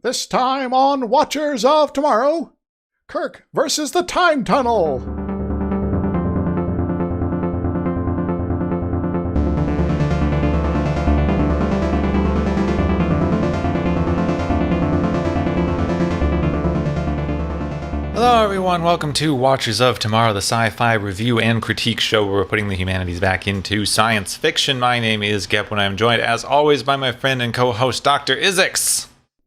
This time on Watchers of Tomorrow, Kirk versus the Time Tunnel. Hello everyone, welcome to Watchers of Tomorrow, the sci-fi review and critique show where we're putting the humanities back into science fiction. My name is Gep, and I'm joined as always by my friend and co-host Dr. Isix.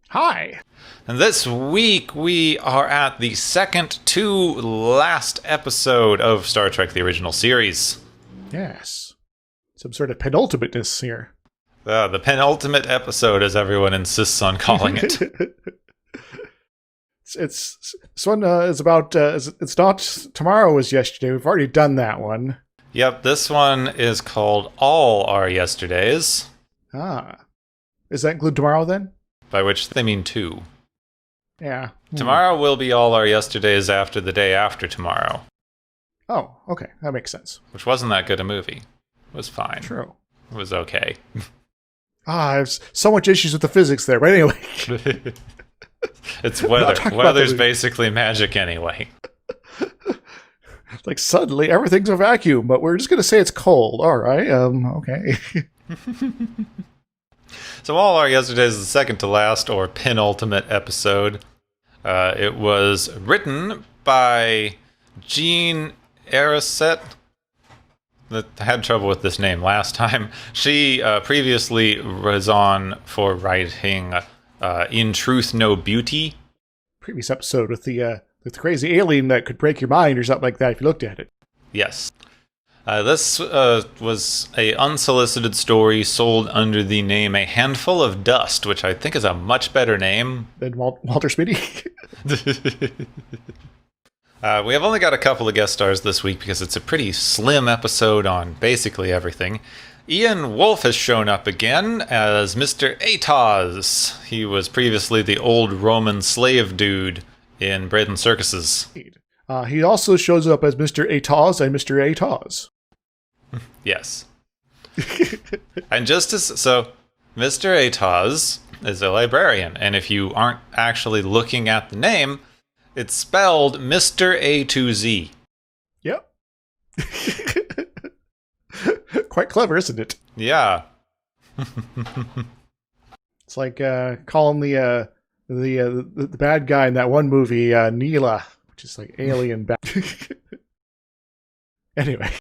Hi. And this week we are at the second to last episode of Star Trek The Original Series. Yes. Some sort of penultimateness here. The penultimate episode, as everyone insists on calling it. This one is about, it's not Tomorrow Was Yesterday. We've already done that one. Yep, this one is called All Our Yesterdays. Ah. Does that include tomorrow then? By which they mean two. Yeah. Tomorrow will be all our yesterdays after the day after tomorrow. Oh, okay. That makes sense. Which wasn't that good a movie. It was fine. True. It was okay. I have so much issues with the physics there, but anyway. It's weather. Weather's basically magic anyway. Like suddenly everything's a vacuum, but we're just going to say it's cold. All right. Okay. So All Our Yesterdays is the second to last or penultimate episode. It was written by Jean Aricet. I had trouble with this name last time. She previously was on for writing In Truth No Beauty. Previous episode with the crazy alien that could break your mind or something like that if you looked at it. Yes. This was a unsolicited story sold under the name A Handful of Dust, which I think is a much better name than Walter Smitty. We have only got a couple of guest stars this week because it's a pretty slim episode on basically everything. Ian Wolfe has shown up again as Mr. TOS. He was previously the old Roman slave dude in Bread Circuses. He also shows up as Mr. TOS and Mr. TOS. Yes. And just as so, Mr. TOS is a librarian, and if you aren't actually looking at the name, it's spelled Mr. A to Z. Yep. Quite clever, isn't it? Yeah. It's like calling the bad guy in that one movie Neela, which is like alien bad. Anyway.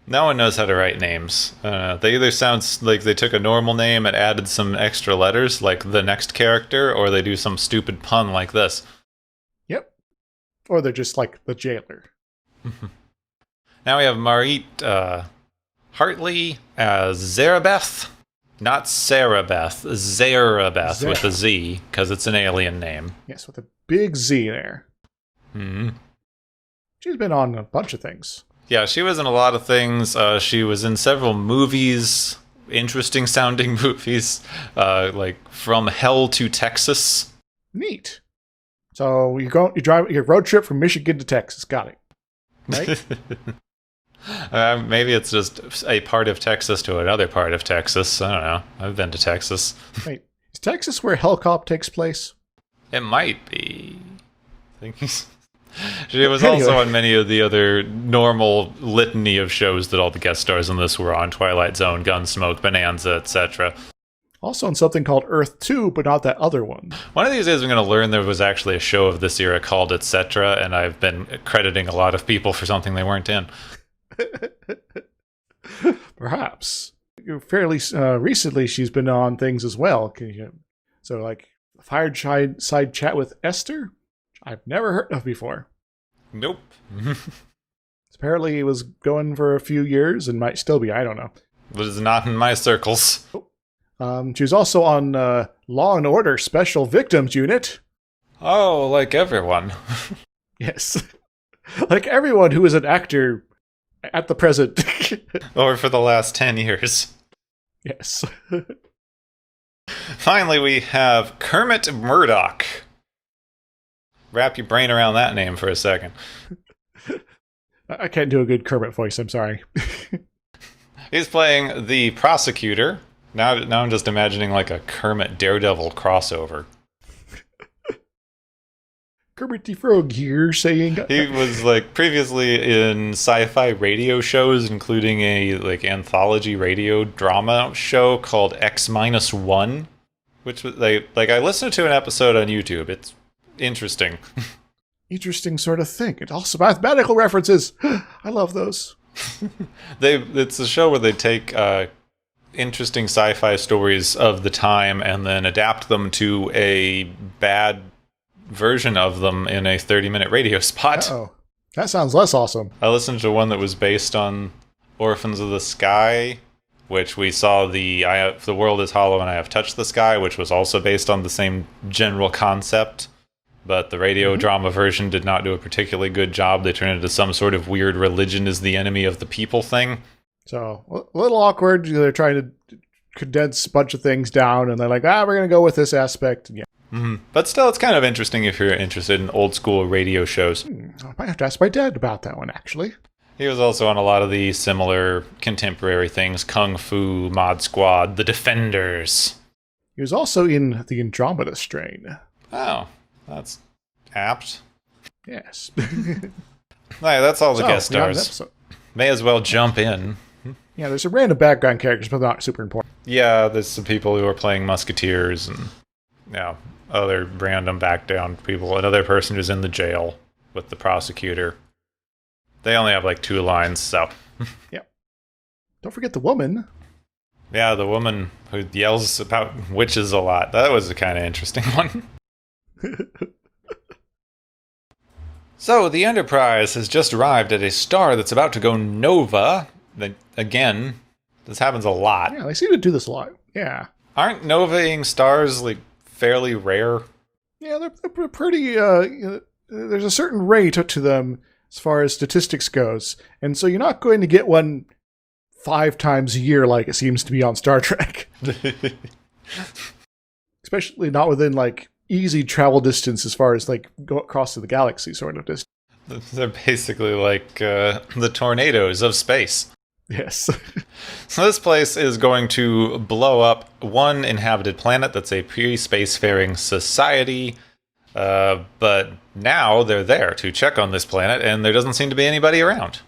No one knows how to write names. They either sound like they took a normal name and added some extra letters, like the next character, or they do some stupid pun like this. Yep. Or they're just like the jailer. Now we have Marit Hartley as Zarabeth. Not Sarabeth, Zarabeth with a Z, because it's an alien name. Yes, with a big Z there. Hmm. She's been on a bunch of things. Yeah, she was in a lot of things. She was in several movies, interesting sounding movies, like From Hell to Texas. Neat. So you drive your road trip from Michigan to Texas. Got it. Right? Maybe it's just a part of Texas to another part of Texas. I don't know. I've been to Texas. Wait, is Texas where Hellcop takes place? It might be. She was also on many of the other normal litany of shows that all the guest stars in this were on. Twilight Zone, Gunsmoke, Bonanza, etc. Also on something called Earth 2, but not that other one. One of these days I'm going to learn there was actually a show of this era called Etc., and I've been crediting a lot of people for something they weren't in. Perhaps. Fairly recently she's been on things as well. So like Fireside Chat with Esther? I've never heard of before. Nope. Apparently it was going for a few years and might still be. I don't know. But it's not in my circles. She was also on Law and Order Special Victims Unit. Oh, like everyone. Yes. Like everyone who is an actor at the present. Or for the last 10 years. Yes. Finally, we have Kermit Murdoch. Wrap your brain around that name for a second. I can't do a good Kermit voice, I'm sorry. He's playing the prosecutor. Now I'm just imagining like a Kermit Daredevil crossover. Kermit the Frog here saying... He was previously in sci-fi radio shows, including a anthology radio drama show called X-1, which was I listened to an episode on YouTube. It's interesting. Interesting sort of thing. It's also mathematical references. I love those. It's a show where they take interesting sci-fi stories of the time and then adapt them to a bad version of them in a 30-minute radio spot. Uh-oh. That sounds less awesome. I listened to one that was based on Orphans of the Sky, which we saw the World is Hollow and I Have Touched the Sky, which was also based on the same general concept. But the radio drama version did not do a particularly good job. They turned into some sort of weird religion is the enemy of the people thing. So, a little awkward. They're trying to condense a bunch of things down, and they're like, we're going to go with this aspect. Yeah. Mm-hmm. But still, it's kind of interesting if you're interested in old school radio shows. I might have to ask my dad about that one, actually. He was also on a lot of the similar contemporary things. Kung Fu, Mod Squad, The Defenders. He was also in the Andromeda Strain. Oh, that's apt. Yes. That's all the guest stars. So, may as well jump in. Yeah, there's some random background characters, but not super important. Yeah, there's some people who are playing musketeers and other random background people. Another person who's in the jail with the prosecutor. They only have 2 lines, so. Yep. Don't forget the woman. Yeah, the woman who yells about witches a lot. That was a kind of interesting one. So, the Enterprise has just arrived at a star that's about to go nova. Again, this happens a lot. Yeah, they seem to do this a lot. Yeah. Aren't novaing stars, fairly rare? Yeah, they're pretty, there's a certain rate to them as far as statistics goes. And so you're not going to get one 5 times a year like it seems to be on Star Trek. Especially not within, easy travel distance as far as, go across to the galaxy sort of distance. They're basically the tornadoes of space. Yes. So this place is going to blow up one inhabited planet that's a pre-spacefaring society. But now they're there to check on this planet, and there doesn't seem to be anybody around.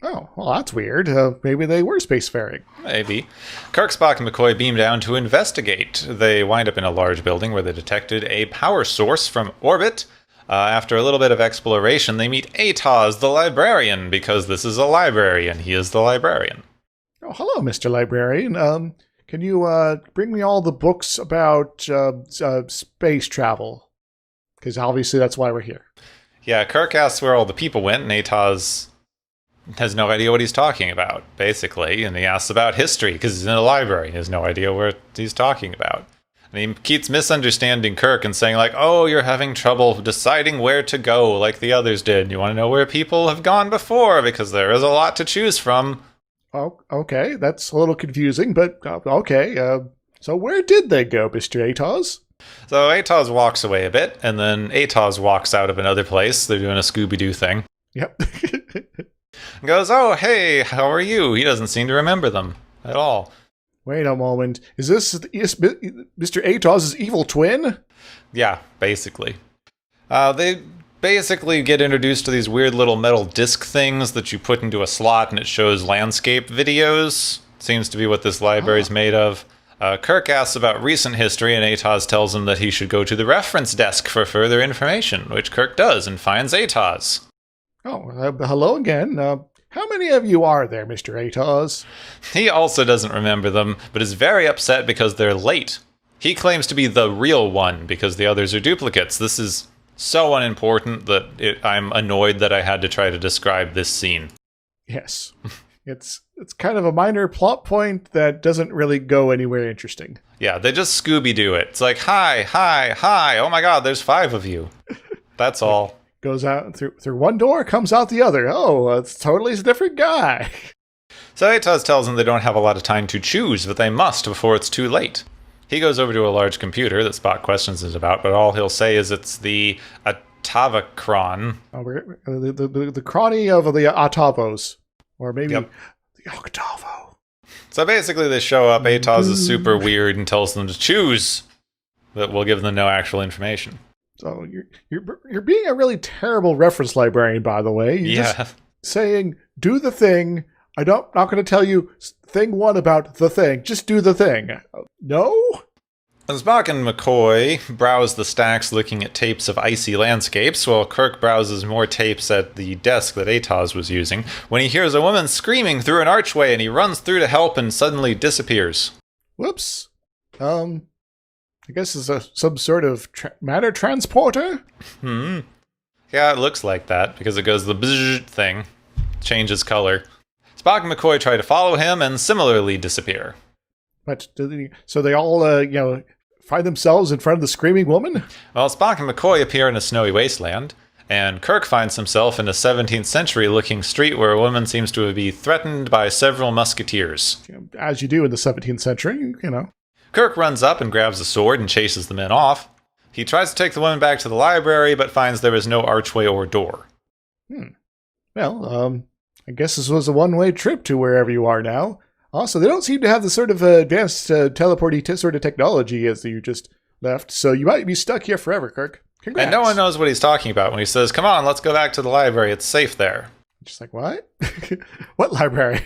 Oh, well, that's weird. Maybe they were spacefaring. Maybe. Kirk, Spock, and McCoy beam down to investigate. They wind up in a large building where they detected a power source from orbit. After a little bit of exploration, they meet TOS, the librarian, because this is a library, and he is the librarian. Oh, hello, Mr. Librarian. Can you bring me all the books about space travel? Because obviously that's why we're here. Yeah, Kirk asks where all the people went, and TOS has no idea what he's talking about, basically. And he asks about history, because he's in a library. He has no idea what he's talking about. And he keeps misunderstanding Kirk and saying, oh, you're having trouble deciding where to go like the others did. You want to know where people have gone before, because there is a lot to choose from. Oh, okay. That's a little confusing, but okay. So where did they go, Mr. TOS? So TOS walks away a bit, and then TOS walks out of another place. They're doing a Scooby-Doo thing. Yep. And goes, oh, hey, how are you? He doesn't seem to remember them at all. Wait a moment. Is this Mr. TOS's evil twin? Yeah, basically. They basically get introduced to these weird little metal disc things that you put into a slot and it shows landscape videos. Seems to be what this library's made of. Kirk asks about recent history, and TOS tells him that he should go to the reference desk for further information, which Kirk does and finds TOS. Oh, hello again. How many of you are there, Mr. TOS? He also doesn't remember them, but is very upset because they're late. He claims to be the real one because the others are duplicates. This is so unimportant that I'm annoyed that I had to try to describe this scene. Yes. It's kind of a minor plot point that doesn't really go anywhere interesting. Yeah, they just Scooby-Doo it. It's like, hi, oh my god, there's 5 of you. That's all. Goes out through one door, comes out the other. Oh, it's totally a different guy. So TOS tells them they don't have a lot of time to choose, but they must before it's too late. He goes over to a large computer that Spock questions is about, but all he'll say is it's the Atavachron. Oh, the chrony of the Atavos. Or maybe the Octavo. So basically they show up, TOS is super weird and tells them to choose, but we'll give them no actual information. So you're being a really terrible reference librarian, by the way. You're just saying, do the thing. Not going to tell you thing one about the thing. Just do the thing. No? As Spock and McCoy browse the stacks looking at tapes of icy landscapes, while Kirk browses more tapes at the desk that TOS was using, when he hears a woman screaming through an archway and he runs through to help and suddenly disappears. Whoops. I guess it's some sort of matter transporter? Yeah, it looks like that, because it goes the bzzz thing, changes color. Spock and McCoy try to follow him and similarly disappear. But so they all, find themselves in front of the screaming woman? Well, Spock and McCoy appear in a snowy wasteland, and Kirk finds himself in a 17th century looking street where a woman seems to be threatened by several musketeers. As you do in the 17th century, Kirk runs up and grabs a sword and chases the men off. He tries to take the woman back to the library, but finds there is no archway or door. Well, I guess this was a one-way trip to wherever you are now. Also, they don't seem to have the sort of advanced teleporty sort of technology as you just left, so you might be stuck here forever, Kirk. Congrats. And no one knows what he's talking about when he says, "Come on, let's go back to the library, it's safe there." Just like, what? What library?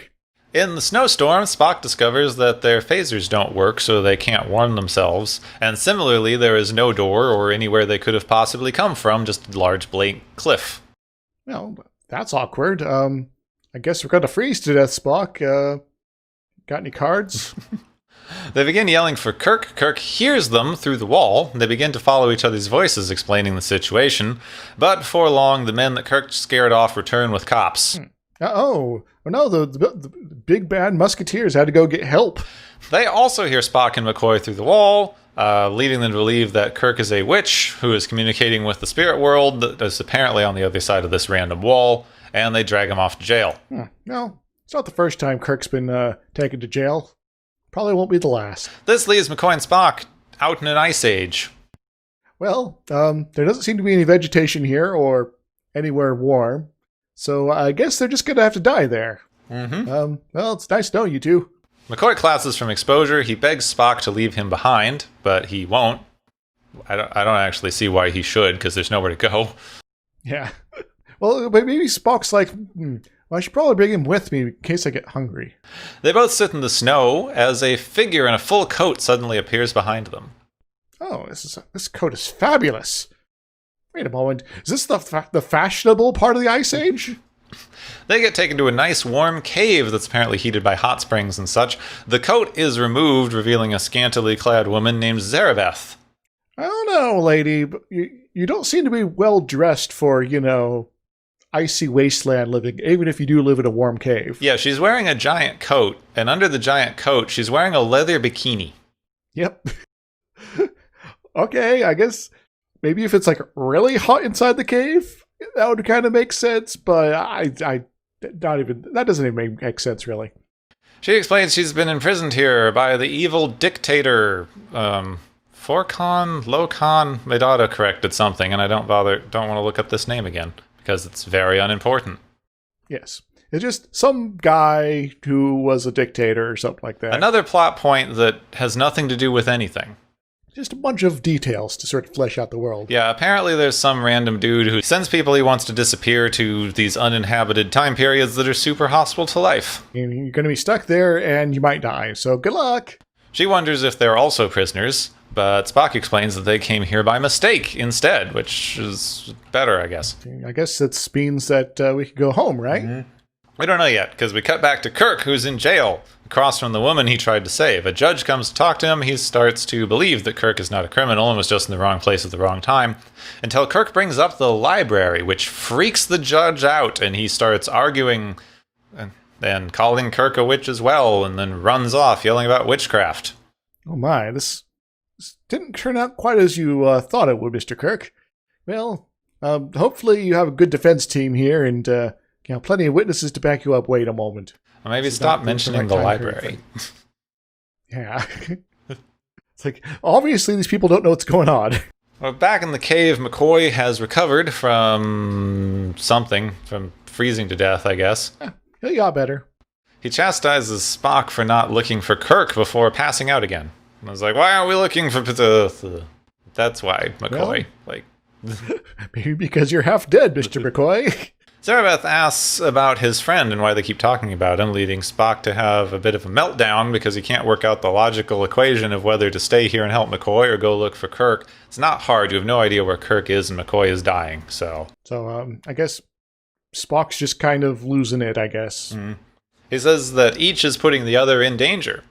In the snowstorm, Spock discovers that their phasers don't work, so they can't warm themselves. And similarly, there is no door or anywhere they could have possibly come from, just a large blank cliff. Well, that's awkward. I guess we're going to freeze to death, Spock. Got any cards? They begin yelling for Kirk. Kirk hears them through the wall. They begin to follow each other's voices explaining the situation. But before long, the men that Kirk scared off return with cops. Oh no, the big bad musketeers had to go get help. They also hear Spock and McCoy through the wall, leading them to believe that Kirk is a witch who is communicating with the spirit world that is apparently on the other side of this random wall, and they drag him off to jail. No, it's not the first time Kirk's been taken to jail. Probably won't be the last. This leaves McCoy and Spock out in an ice age. Well, there doesn't seem to be any vegetation here or anywhere warm, so I guess they're just going to have to die there. Well, it's nice to know you two. McCoy collapses from exposure. He begs Spock to leave him behind, but he won't. I don't actually see why he should, because there's nowhere to go. Yeah. Well, but maybe Spock's like, I should probably bring him with me in case I get hungry. They both sit in the snow as a figure in a full coat suddenly appears behind them. Oh, this coat is fabulous. Wait a moment. Is this the fashionable part of the Ice Age? They get taken to a nice warm cave that's apparently heated by hot springs and such. The coat is removed, revealing a scantily clad woman named Zarabeth. I don't know, lady, but you don't seem to be well dressed for, icy wasteland living, even if you do live in a warm cave. Yeah, she's wearing a giant coat, and under the giant coat, she's wearing a leather bikini. Yep. Okay, I guess maybe if it's like really hot inside the cave, that would kind of make sense, but that doesn't even make sense, really. She explains she's been imprisoned here by the evil dictator, Lokon. My daughter corrected something, and I don't want to look up this name again, because it's very unimportant. Yes. It's just some guy who was a dictator or something like that. Another plot point that has nothing to do with anything. Just a bunch of details to sort of flesh out the world. Yeah, apparently there's some random dude who sends people he wants to disappear to these uninhabited time periods that are super hostile to life. You're going to be stuck there and you might die, so good luck. She wonders if they're also prisoners, but Spock explains that they came here by mistake instead, which is better, I guess. I guess that means that we could go home, right? Mm-hmm. We don't know yet, because we cut back to Kirk, who's in jail, across from the woman he tried to save. A judge comes to talk to him. He starts to believe that Kirk is not a criminal and was just in the wrong place at the wrong time, until Kirk brings up the library, which freaks the judge out, and he starts arguing and calling Kirk a witch as well, and then runs off yelling about witchcraft. Oh my, this didn't turn out quite as you thought it would, Mr. Kirk. Well, hopefully you have a good defense team here, and plenty of witnesses to back you up. Wait a moment. Well, maybe stop mentioning the library. Yeah. It's like, obviously these people don't know what's going on. Well, back in the cave, McCoy has recovered from something, from freezing to death, I guess. He got better. He chastises Spock for not looking for Kirk before passing out again. I was like, why aren't we looking for... That's why, McCoy. Well, Maybe because you're half dead, Mr. McCoy. Zarabeth asks about his friend and why they keep talking about him, leading Spock to have a bit of a meltdown because he can't work out the logical equation of whether to stay here and help McCoy or go look for Kirk. It's not hard. You have no idea where Kirk is, and McCoy is dying, so... So, I guess Spock's just kind of losing it, I guess. He says that each is putting the other in danger.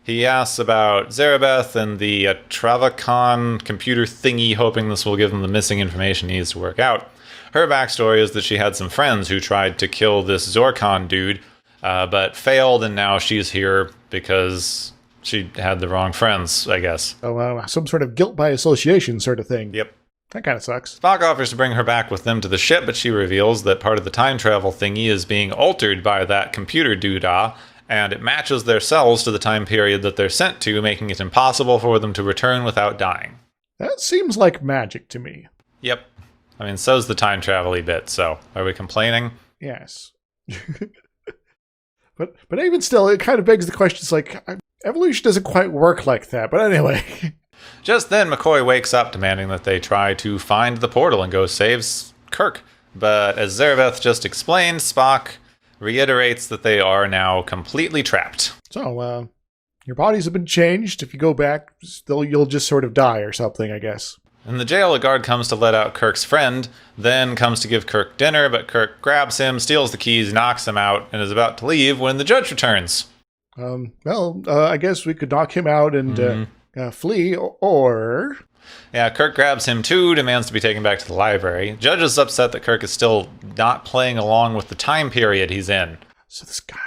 He asks about Zarabeth and the Travacon computer thingy, hoping this will give him the missing information he needs to work out. Her backstory is that she had some friends who tried to kill this Zorkon dude, but failed, and now she's here because she had the wrong friends, I guess. Oh, some sort of guilt by association sort of thing. Yep. That kind of sucks. Spock offers to bring her back with them to the ship, but she reveals that part of the time travel thingy is being altered by that computer doodah, and it matches their cells to the time period that they're sent to, making it impossible for them to return without dying. That seems like magic to me. Yep. I mean, so's the time travel-y bit, so are we complaining? Yes. but even still, it kind of begs the question, it's like, evolution doesn't quite work like that, but anyway. Just then, McCoy wakes up, demanding that they try to find the portal and go save Kirk. But as Zarabeth just explained, Spock reiterates that they are now completely trapped. So, your bodies have been changed. If you go back, you'll just sort of die or something, I guess. In the jail, a guard comes to let out Kirk's friend, then comes to give Kirk dinner, but Kirk grabs him, steals the keys, knocks him out, and is about to leave when the judge returns. I guess we could knock him out and flee, or... Yeah, Kirk grabs him too, demands to be taken back to the library. The judge is upset that Kirk is still not playing along with the time period he's in. So this guy...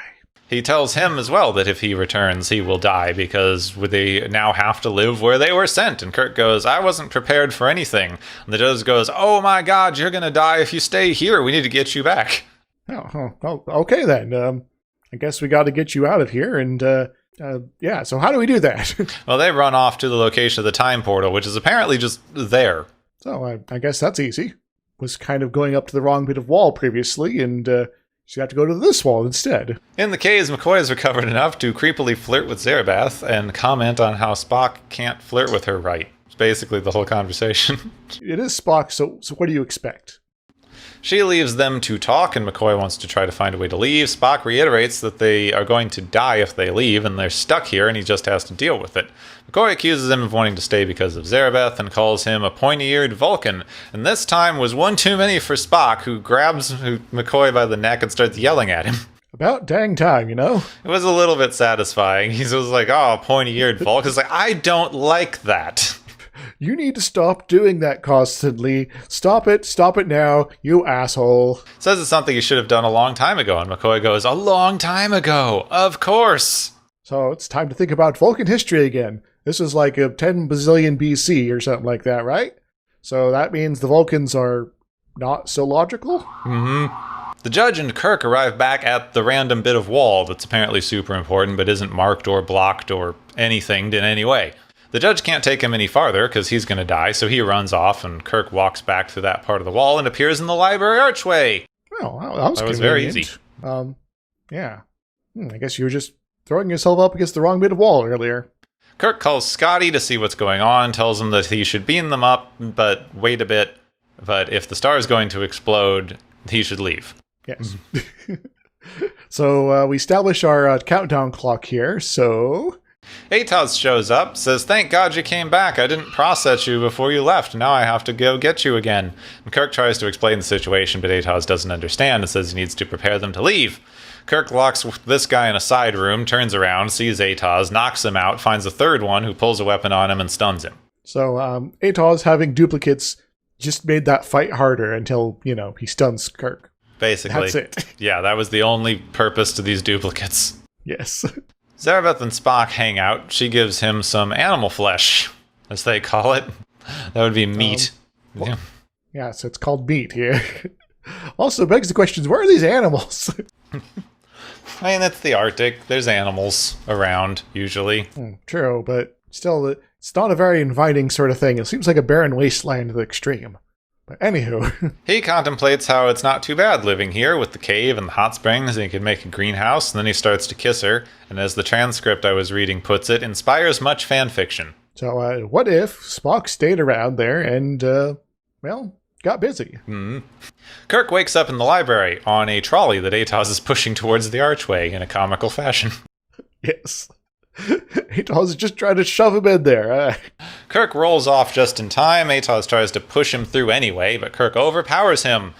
He tells him as well that if he returns, he will die because they now have to live where they were sent. And Kirk goes, I wasn't prepared for anything. And the judge goes, oh my God, you're going to die if you stay here. We need to get you back. Oh, okay then. I guess we got to get you out of here. And yeah, so how do we do that? Well, they run off to the location of the time portal, which is apparently just there. So I guess that's easy. Was kind of going up to the wrong bit of wall previously, and... So you have to go to this wall instead. In the caves, McCoy has recovered enough to creepily flirt with Zarabeth and comment on how Spock can't flirt with her right. It's basically the whole conversation. It is Spock, so what do you expect? She leaves them to talk, and McCoy wants to try to find a way to leave. Spock reiterates that they are going to die if they leave, and they're stuck here, and he just has to deal with it. McCoy accuses him of wanting to stay because of Zarabeth and calls him a pointy-eared Vulcan. And this time was one too many for Spock, who grabs McCoy by the neck and starts yelling at him. About dang time, you know? It was a little bit satisfying. He was like, oh, pointy-eared Vulcan. It's like, I don't like that. You need to stop doing that constantly. Stop it now, you asshole. Says it's something you should have done a long time ago, and McCoy goes, a long time ago, of course. So it's time to think about Vulcan history again. This is like a 10 bazillion BC or something like that, right? So that means the Vulcans are not so logical? Mm-hmm. The judge and Kirk arrive back at the random bit of wall that's apparently super important but isn't marked or blocked or anything in any way. The judge can't take him any farther because he's going to die, so he runs off, and Kirk walks back to that part of the wall and appears in the library archway. Well, that was very easy. Yeah. I guess you were just throwing yourself up against the wrong bit of wall earlier. Kirk calls Scotty to see what's going on, tells him that he should beam them up, but wait a bit. But if the star is going to explode, he should leave. Yes. So we establish our countdown clock here, so... ATOS shows up, says, thank God you came back. I didn't process you before you left. Now I have to go get you again. And Kirk tries to explain the situation, but ATOS doesn't understand and says he needs to prepare them to leave. Kirk locks this guy in a side room, turns around, sees ATOS, knocks him out, finds a third one who pulls a weapon on him and stuns him. So ATOS having duplicates just made that fight harder until, he stuns Kirk. Basically. That's it. Yeah, that was the only purpose to these duplicates. Yes. Zarabeth and Spock hang out. She gives him some animal flesh, as they call it. That would be meat. Yeah, so it's called meat here. Also begs the question, where are these animals? I mean, it's the Arctic. There's animals around, usually. True, but still, it's not a very inviting sort of thing. It seems like a barren wasteland to the extreme. But anywho. He contemplates how it's not too bad living here with the cave and the hot springs, and he could make a greenhouse, and then he starts to kiss her, and as the transcript I was reading puts it, inspires much fan fiction. So what if Spock stayed around there and well, got busy. Kirk wakes up in the library on a trolley that Atos is pushing towards the archway in a comical fashion. Yes. Atos is just trying to shove him in there. Kirk rolls off just in time. Atos tries to push him through anyway, but Kirk overpowers him.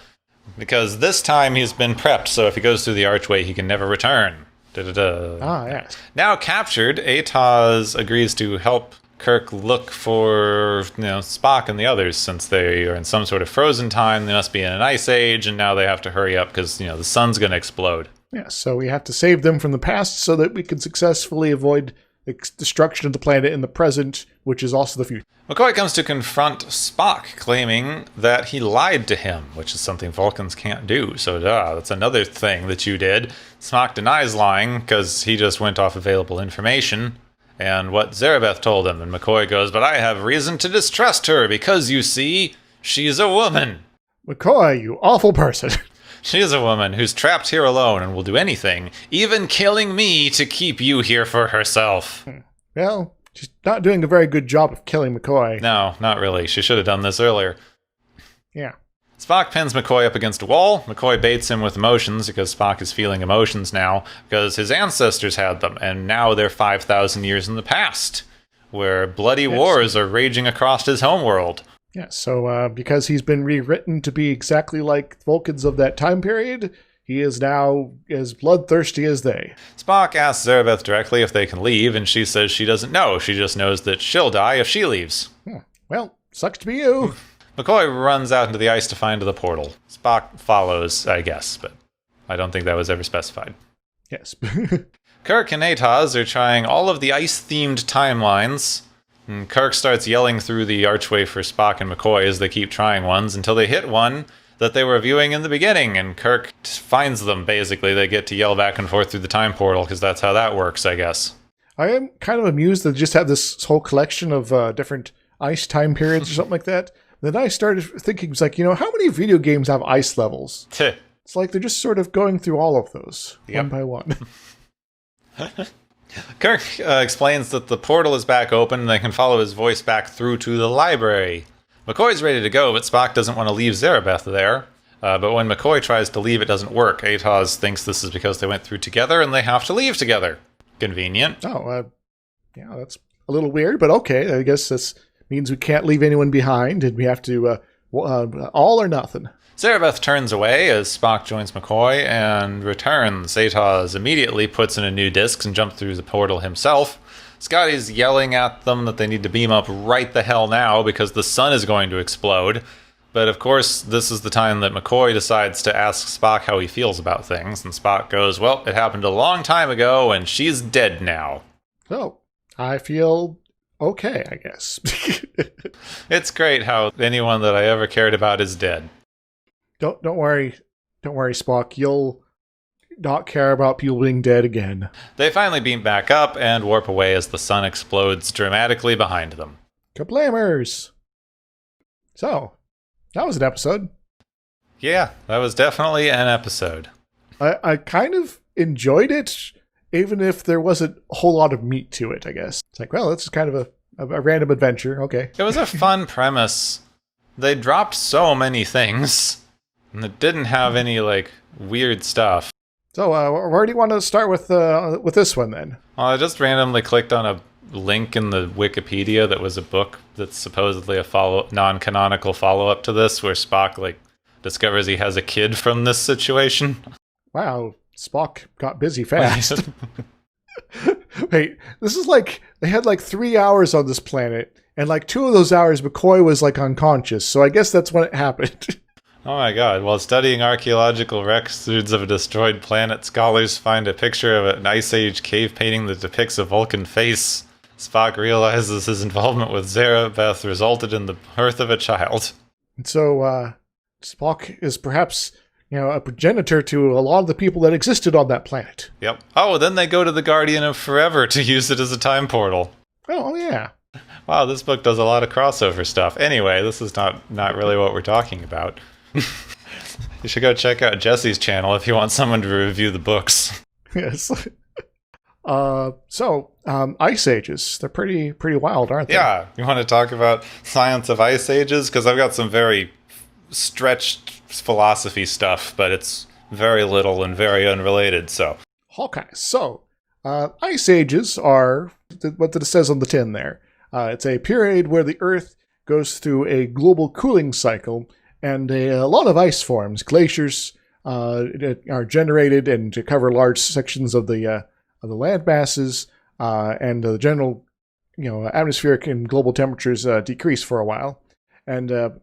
Because this time he's been prepped, so if he goes through the archway, he can never return. Da-da-da. Ah, yes. Now captured, Atos agrees to help Kirk look for, Spock and the others, since they are in some sort of frozen time. They must be in an ice age, and now they have to hurry up because, the sun's going to explode. Yeah, so we have to save them from the past so that we can successfully avoid the destruction of the planet in the present, which is also the future. McCoy comes to confront Spock, claiming that he lied to him, which is something Vulcans can't do. So, that's another thing that you did. Spock denies lying because he just went off available information and what Zarabeth told him. And McCoy goes, but I have reason to distrust her because, you see, she's a woman. McCoy, you awful person. She is a woman who's trapped here alone and will do anything, even killing me, to keep you here for herself. Well, she's not doing a very good job of killing McCoy. No, not really. She should have done this earlier. Yeah. Spock pins McCoy up against a wall. McCoy baits him with emotions because Spock is feeling emotions now because his ancestors had them, and now they're 5,000 years in the past, where bloody wars are raging across his homeworld. Yeah, so because he's been rewritten to be exactly like Vulcans of that time period, he is now as bloodthirsty as they. Spock asks Zarabeth directly if they can leave, and she says she doesn't know. She just knows that she'll die if she leaves. Well, sucks to be you. McCoy runs out into the ice to find the portal. Spock follows, I guess, but I don't think that was ever specified. Yes. Kirk and Atos are trying all of the ice-themed timelines. And Kirk starts yelling through the archway for Spock and McCoy as they keep trying ones until they hit one that they were viewing in the beginning, and Kirk finds them, basically. They get to yell back and forth through the time portal, because that's how that works, I guess. I am kind of amused that they just have this whole collection of different ice time periods or something like that. Then I started thinking, it's like, how many video games have ice levels? It's like they're just sort of going through all of those, one by one. Kirk explains that the portal is back open and they can follow his voice back through to the library. McCoy's ready to go, but Spock doesn't want to leave Zarabeth there. But when McCoy tries to leave, it doesn't work. Atos thinks this is because they went through together and they have to leave together. Convenient. Oh, yeah, that's a little weird, but okay. I guess this means we can't leave anyone behind and we have to all or nothing. Zarabeth turns away as Spock joins McCoy and returns. Atos immediately puts in a new disk and jumps through the portal himself. Scotty's yelling at them that they need to beam up right the hell now because the sun is going to explode. But of course, this is the time that McCoy decides to ask Spock how he feels about things. And Spock goes, well, it happened a long time ago and she's dead now. Oh, I feel okay, I guess. It's great how anyone that I ever cared about is dead. Don't worry, Spock. You'll not care about people being dead again. They finally beam back up and warp away as the sun explodes dramatically behind them. Kablamers! So, that was an episode. Yeah, that was definitely an episode. I kind of enjoyed it, even if there wasn't a whole lot of meat to it, I guess. It's like, well, this is kind of a random adventure. Okay. It was a fun premise. They dropped so many things. And it didn't have any, weird stuff. So, where do you want to start with this one, then? Well, I just randomly clicked on a link in the Wikipedia that was a book that's supposedly a non-canonical follow-up to this, where Spock, discovers he has a kid from this situation. Wow, Spock got busy fast. Wait, this is they had 3 hours on this planet, and 2 of those hours McCoy was unconscious, so I guess that's when it happened. Oh my god, while studying archaeological records of a destroyed planet, scholars find a picture of an Ice Age cave painting that depicts a Vulcan face. Spock realizes his involvement with Zarabeth resulted in the birth of a child. And so, Spock is perhaps, a progenitor to a lot of the people that existed on that planet. Yep. Oh, then they go to the Guardian of Forever to use it as a time portal. Oh yeah. Wow, this book does a lot of crossover stuff. Anyway, this is not really what we're talking about. You should go check out Jesse's channel if you want someone to review the books. Yes. Ice ages, they're pretty wild, aren't they? Yeah, you want to talk about science of ice ages? Because I've got some very stretched philosophy stuff, but it's very little and very unrelated, so. Okay, so ice ages are what it says on the tin there. It's a period where the Earth goes through a global cooling cycle, and a lot of ice forms. Glaciers are generated and to cover large sections of the land masses, and the general, atmospheric and global temperatures decrease for a while. And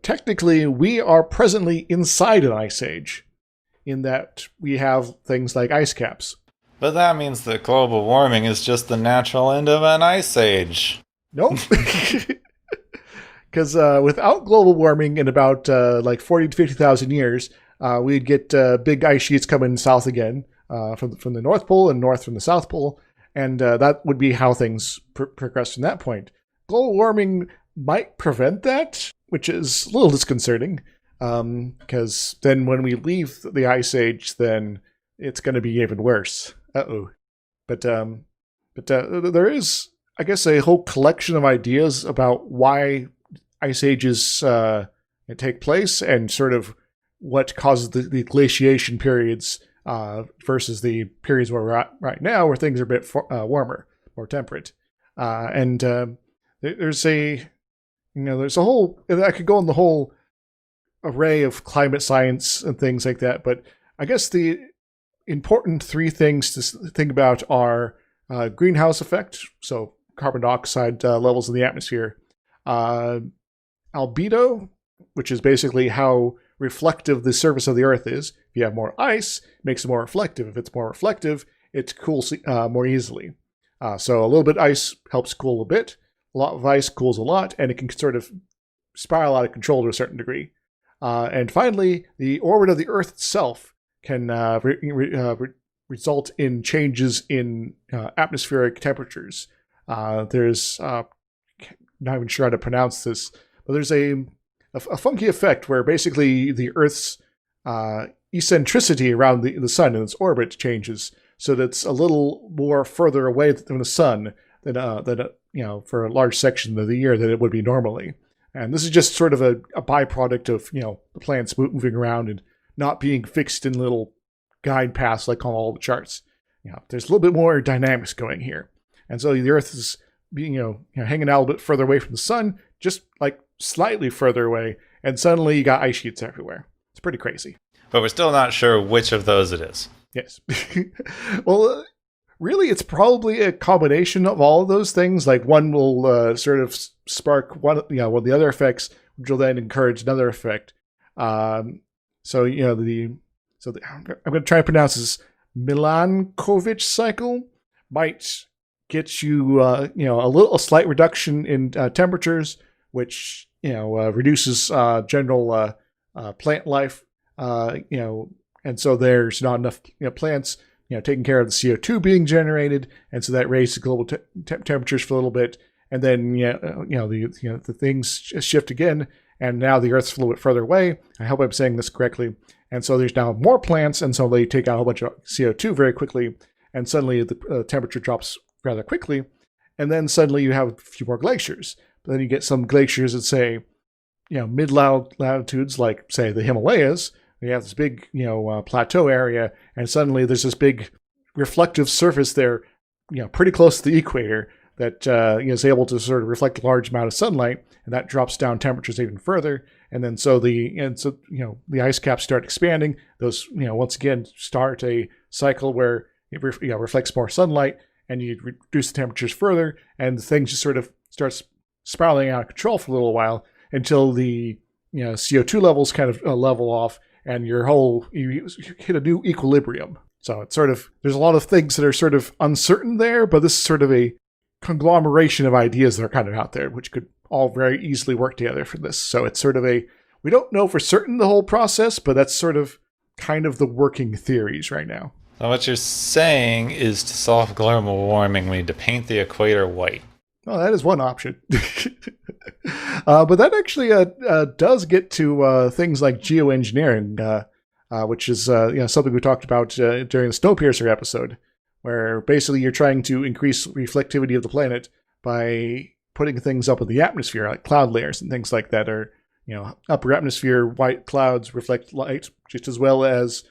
technically, we are presently inside an ice age, in that we have things like ice caps. But that means that global warming is just the natural end of an ice age. Nope. Because without global warming in about 40 to 50,000 years, we'd get big ice sheets coming south again from the North Pole and north from the South Pole. And that would be how things progress from that point. Global warming might prevent that, which is a little disconcerting. Because then when we leave the ice age, then it's going to be even worse. Uh-oh. But there is, I guess, a whole collection of ideas about why ice ages take place and sort of what causes the glaciation periods versus the periods where we're at right now, where things are a bit warmer, more temperate. There's a whole, I could go on the whole array of climate science and things like that, but I guess the important three things to think about are greenhouse effect, so carbon dioxide levels in the atmosphere, albedo, which is basically how reflective the surface of the Earth is. If you have more ice, it makes it more reflective. If it's more reflective, it cools more easily. So a little bit of ice helps cool a bit. A lot of ice cools a lot, and it can sort of spiral out of control to a certain degree. And finally, the orbit of the Earth itself can result in changes in atmospheric temperatures. There's, not even sure how to pronounce this, but there's a funky effect where basically the Earth's eccentricity around the sun in its orbit changes, so that it's a little more further away from the sun than for a large section of the year than it would be normally. And this is just sort of a byproduct of the planets moving around and not being fixed in little guide paths like on all the charts. There's a little bit more dynamics going here, and so the Earth is being hanging out a little bit further away from the sun, just like slightly further away, and suddenly you got ice sheets everywhere. It's pretty crazy. But we're still not sure which of those it is. Yes. Well, really, it's probably a combination of all of those things. Like one will sort of spark one of the other effects, which will then encourage another effect. I'm going to try to pronounce this Milankovitch cycle. Might get you a slight reduction in temperatures, which reduces general plant life. And so there's not enough plants taking care of the CO2 being generated, and so that raises global temperatures for a little bit, and then the things shift again, and now the Earth's a little bit further away. I hope I'm saying this correctly. And so there's now more plants, and so they take out a whole bunch of CO2 very quickly, and suddenly the temperature drops rather quickly, and then suddenly you have a few more glaciers. But then you get some glaciers that say, mid-latitudes, like say the Himalayas. You have this big, plateau area, and suddenly there's this big reflective surface there, pretty close to the equator that is able to sort of reflect a large amount of sunlight, and that drops down temperatures even further. And then the ice caps start expanding. Those, once again, start a cycle where it reflects more sunlight, and you reduce the temperatures further, and the thing just sort of starts spiraling out of control for a little while until the CO2 levels kind of level off, and you hit a new equilibrium. So it's sort of, there's a lot of things that are sort of uncertain there, but this is sort of a conglomeration of ideas that are kind of out there, which could all very easily work together for this. So it's sort of we don't know for certain the whole process, but that's sort of kind of the working theories right now. So what you're saying is to solve global warming, we need to paint the equator white. Well, that is one option. But that actually does get to things like geoengineering, which is something we talked about during the Snowpiercer episode, where basically you're trying to increase reflectivity of the planet by putting things up in the atmosphere, like cloud layers and things like that, or upper atmosphere white clouds reflect light just as well as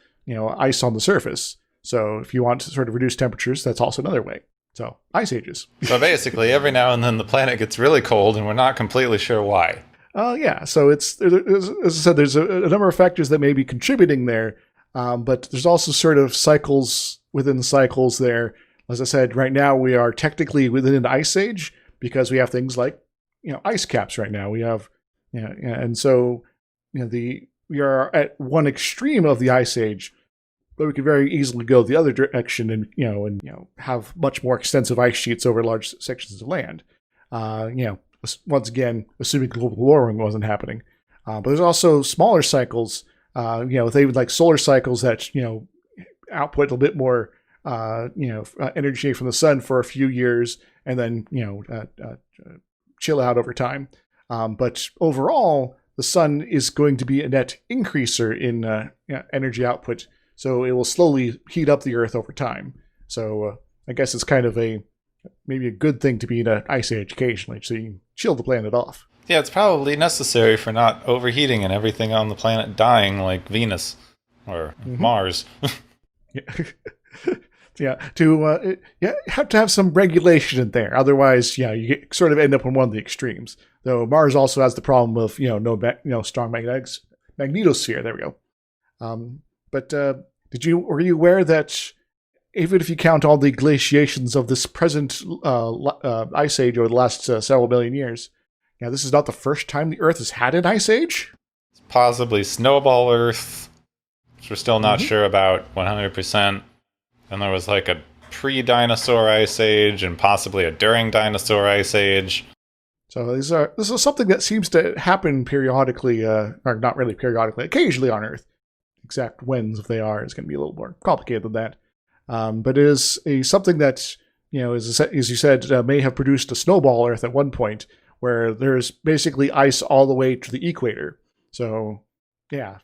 ice on the surface. So if you want to sort of reduce temperatures, that's also another way. So ice ages. So basically, every now and then the planet gets really cold, and we're not completely sure why. Yeah. So as I said, there's a number of factors that may be contributing there, but there's also sort of cycles within the cycles there. As I said, right now we are technically within an ice age because we have things like ice caps right now. We have and so we are at one extreme of the ice age, but we could very easily go the other direction and have much more extensive ice sheets over large sections of land. Once again, assuming global warming wasn't happening. But there's also smaller cycles. They would like solar cycles that output a bit more energy from the sun for a few years and then chill out over time. But overall, the sun is going to be a net increaser in energy output. So it will slowly heat up the Earth over time. So I guess it's kind of maybe a good thing to be in an ice age occasionally, so you can chill the planet off. Yeah, it's probably necessary for not overheating and everything on the planet dying like Venus or Mars. Yeah, you have to have some regulation in there. Otherwise, you sort of end up on one of the extremes. Though Mars also has the problem of no strong magnetosphere. There we go. But were you aware that even if you count all the glaciations of this present ice age over the last several million years, this is not the first time the Earth has had an ice age? It's possibly Snowball Earth, which we're still not sure about 100%. And there was like a pre-dinosaur ice age and possibly a during dinosaur ice age. So this is something that seems to happen periodically, or not really periodically, occasionally on Earth. Exact whens, if they are, is going to be a little more complicated than that. But it is something that, as you said, may have produced a snowball Earth at one point, where there's basically ice all the way to the equator. So, yeah,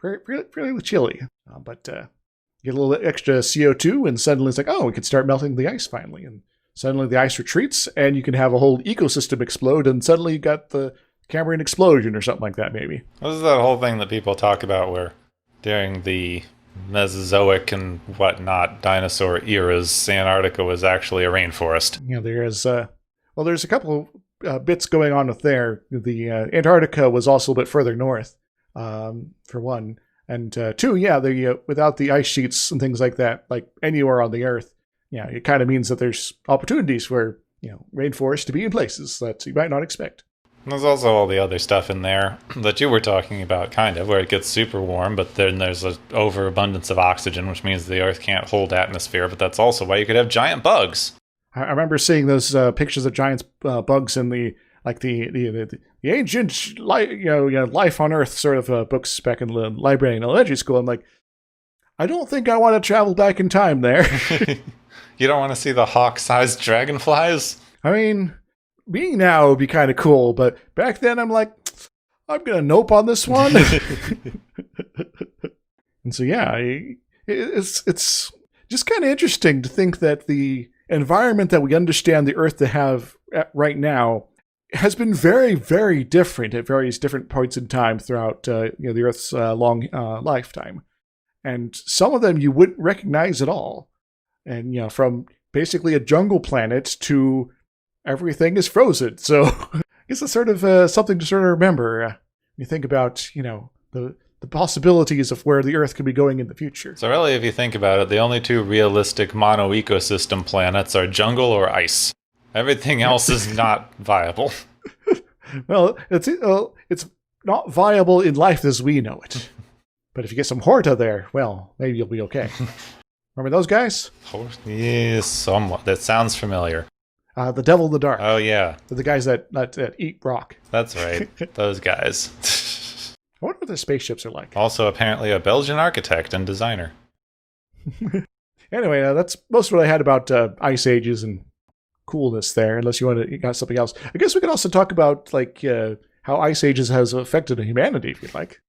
fairly chilly. But get a little extra CO2, and suddenly it's like, we can start melting the ice finally. And suddenly the ice retreats, and you can have a whole ecosystem explode, and suddenly you got the Cambrian explosion or something like that, maybe. This is that whole thing that people talk about where during the Mesozoic and whatnot dinosaur eras, Antarctica was actually a rainforest. There's a couple of bits going on with there. The Antarctica was also a bit further north, for one. And two, without the ice sheets and things like that, like anywhere on the Earth, it kind of means that there's opportunities for, rainforests to be in places that you might not expect. There's also all the other stuff in there that you were talking about, kind of, where it gets super warm, but then there's an overabundance of oxygen, which means the Earth can't hold atmosphere, but that's also why you could have giant bugs. I remember seeing those pictures of giant bugs in the ancient life on Earth sort of books back in the library in elementary school. I'm like, I don't think I want to travel back in time there. You don't want to see the hawk-sized dragonflies? I mean, being now would be kind of cool, but back then I'm like, I'm going to nope on this one. And so, it's just kind of interesting to think that the environment that we understand the Earth to have right now has been very, very different at various different points in time throughout the Earth's long lifetime. And some of them you wouldn't recognize at all. And, from basically a jungle planet to everything is frozen. So I guess it's sort of something to sort of remember when you think about, the possibilities of where the Earth could be going in the future. So really, if you think about it, the only two realistic mono-ecosystem planets are jungle or ice. Everything else is not viable. Well, it's not viable in life as we know it. But if you get some Horta there, well, maybe you'll be okay. Remember those guys? Yes, somewhat. That sounds familiar. The Devil in the Dark. Oh, yeah. They're the guys that eat rock. That's right. Those guys. I wonder what their spaceships are like. Also, apparently, a Belgian architect and designer. Anyway, that's most of what I had about ice ages and coolness there, unless you got something else. I guess we could also talk about how ice ages has affected humanity, if you'd like.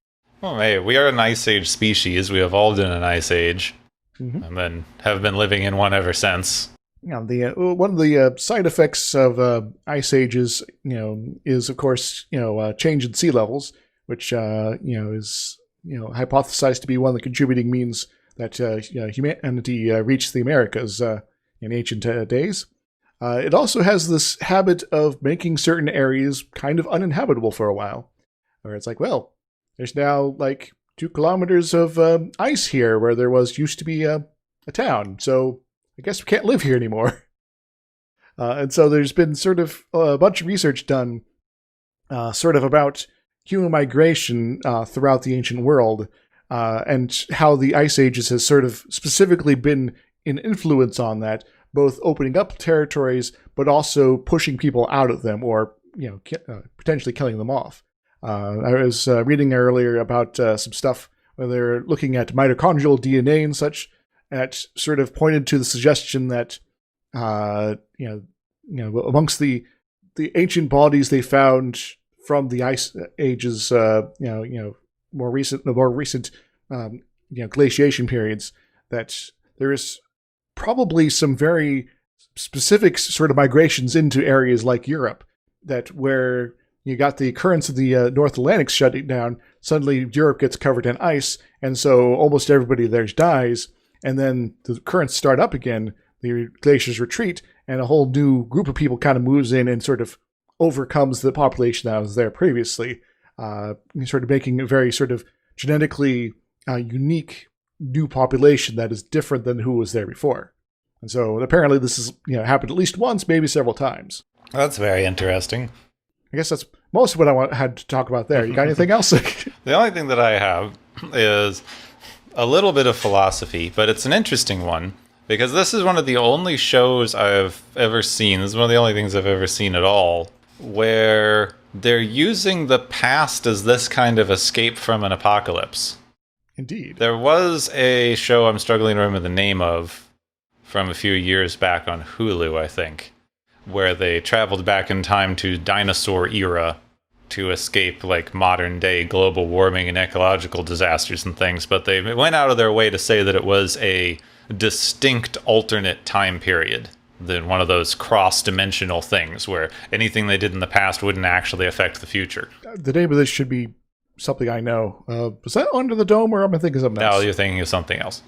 Well, hey, we are an ice age species. We evolved in an ice age. Mhm. and then have been living in one ever since. The one of the side effects of ice ages, is of course change in sea levels, which is hypothesized to be one of the contributing means that humanity reached the Americas in ancient days. It also has this habit of making certain areas kind of uninhabitable for a while, where it's like, well, there's now like 2 kilometers of ice here where there used to be a town, so I guess we can't live here anymore. And so there's been sort of a bunch of research done sort of about human migration throughout the ancient world and how the ice ages has sort of specifically been an influence on that, both opening up territories but also pushing people out of them or potentially killing them off. I was reading earlier about some stuff where they're looking at mitochondrial DNA and such, that sort of pointed to the suggestion that amongst the ancient bodies they found from the ice ages, more recent glaciation periods, that there is probably some very specific sort of migrations into areas like Europe, that where you got the currents of the North Atlantic shutting down, suddenly Europe gets covered in ice, and so almost everybody there dies. And then the currents start up again, the glaciers retreat, and a whole new group of people kind of moves in and sort of overcomes the population that was there previously, sort of making a very sort of genetically unique new population that is different than who was there before. And so apparently this has happened at least once, maybe several times. That's very interesting. I guess that's most of what had to talk about there. You got anything else? The only thing that I have is a little bit of philosophy, but it's an interesting one, because this is one of the only shows I've ever seen, this is one of the only things I've ever seen at all, where they're using the past as this kind of escape from an apocalypse. Indeed. There was a show I'm struggling to remember the name of from a few years back on Hulu, I think, where they traveled back in time to dinosaur era to escape like modern day global warming and ecological disasters and things, but they went out of their way to say that it was a distinct alternate time period than one of those cross-dimensional things where anything they did in the past wouldn't actually affect the future. The name of this should be something I know. Was that Under the Dome, or am I thinking of something else? No, you're thinking of something else.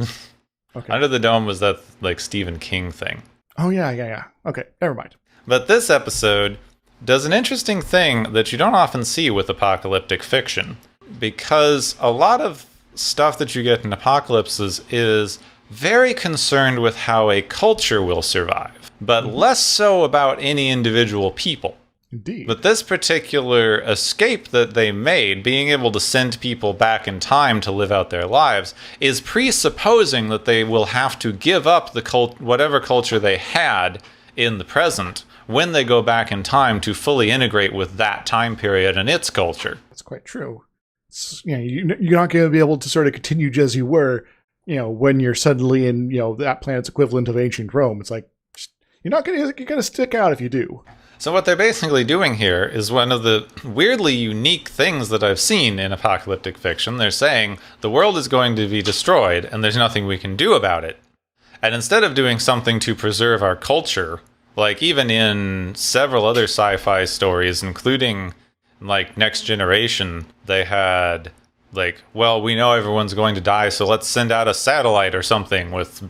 Okay. Under the Dome was that like Stephen King thing. Oh, yeah. Okay, never mind. But this episode does an interesting thing that you don't often see with apocalyptic fiction, because a lot of stuff that you get in apocalypses is very concerned with how a culture will survive, but less so about any individual people. Indeed. But this particular escape that they made, being able to send people back in time to live out their lives, is presupposing that they will have to give up the whatever culture they had in the present when they go back in time to fully integrate with that time period and its culture. That's quite true. You're not going to be able to sort of continue as you were, when you're suddenly in, that planet's equivalent of ancient Rome. It's like, you're going to stick out if you do. So what they're basically doing here is one of the weirdly unique things that I've seen in apocalyptic fiction. They're saying the world is going to be destroyed and there's nothing we can do about it. And instead of doing something to preserve our culture, like even in several other sci-fi stories, including like Next Generation, they had like, well, we know everyone's going to die, so let's send out a satellite or something with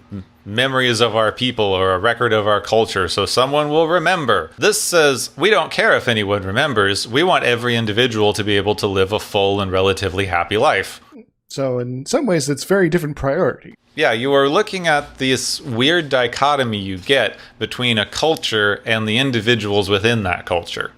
memories of our people or a record of our culture so someone will remember. This says, we don't care if anyone remembers. We want every individual to be able to live a full and relatively happy life. So in some ways, it's very different priority. Yeah, you are looking at this weird dichotomy you get between a culture and the individuals within that culture.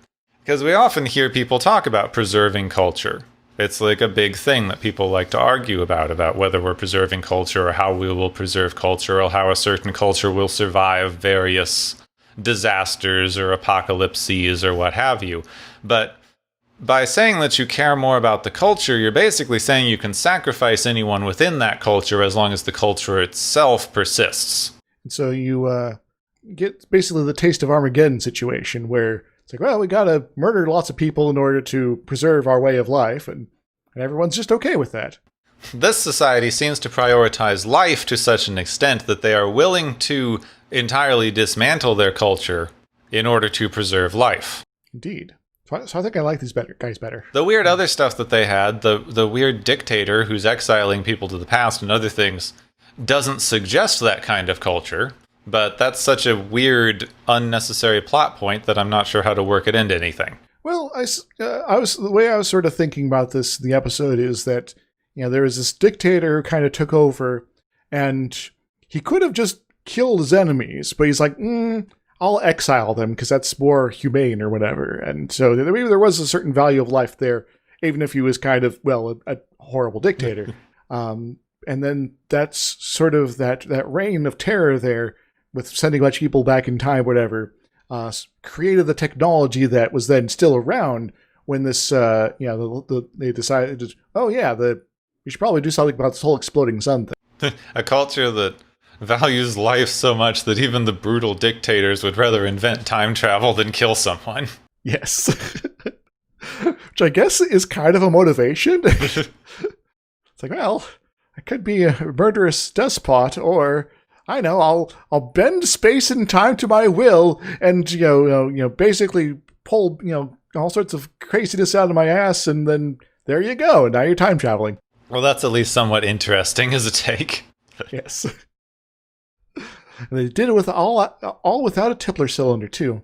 Because we often hear people talk about preserving culture. It's like a big thing that people like to argue about whether we're preserving culture or how we will preserve culture or how a certain culture will survive various disasters or apocalypses or what have you. But by saying that you care more about the culture, you're basically saying you can sacrifice anyone within that culture as long as the culture itself persists. And so you get basically the Taste of Armageddon situation where it's like, well, we got to murder lots of people in order to preserve our way of life, and everyone's just okay with that. This society seems to prioritize life to such an extent that they are willing to entirely dismantle their culture in order to preserve life. Indeed. So I think I like these guys better. The weird other stuff that they had, the weird dictator who's exiling people to the past and other things, doesn't suggest that kind of culture, but that's such a weird, unnecessary plot point that I'm not sure how to work it into anything. Well, the way I was sort of thinking about this in the episode is that, there was this dictator who kind of took over, and he could have just killed his enemies, but he's like, I'll exile them because that's more humane or whatever. And so maybe there was a certain value of life there, even if he was kind of, a horrible dictator. And then that's sort of that reign of terror there with sending a bunch of people back in time, whatever, created the technology that was then still around when this, they decided, we should probably do something about this whole exploding sun thing. A culture that values life so much that even the brutal dictators would rather invent time travel than kill someone. Yes. Which I guess is kind of a motivation. It's like, well, I could be a murderous despot, or I know I'll bend space and time to my will, and basically pull all sorts of craziness out of my ass, and then there you go, and now you're time traveling. Well, that's at least somewhat interesting as a take. Yes. And they did it with all without a tippler cylinder, too.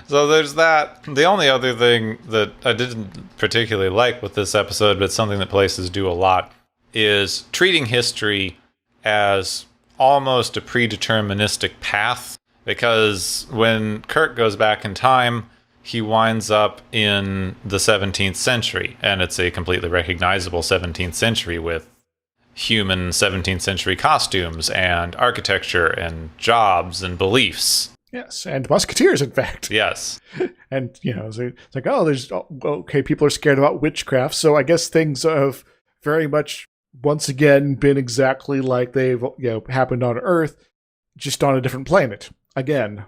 So there's that. The only other thing that I didn't particularly like with this episode, but something that places do a lot, is treating history as almost a predeterministic path. Because when Kirk goes back in time, he winds up in the 17th century, and it's a completely recognizable 17th century with human 17th century costumes and architecture and jobs and beliefs. Yes, and musketeers, in fact. Yes. And, it's like, people are scared about witchcraft, so I guess things have very much, once again, been exactly like they've, happened on Earth, just on a different planet. Again.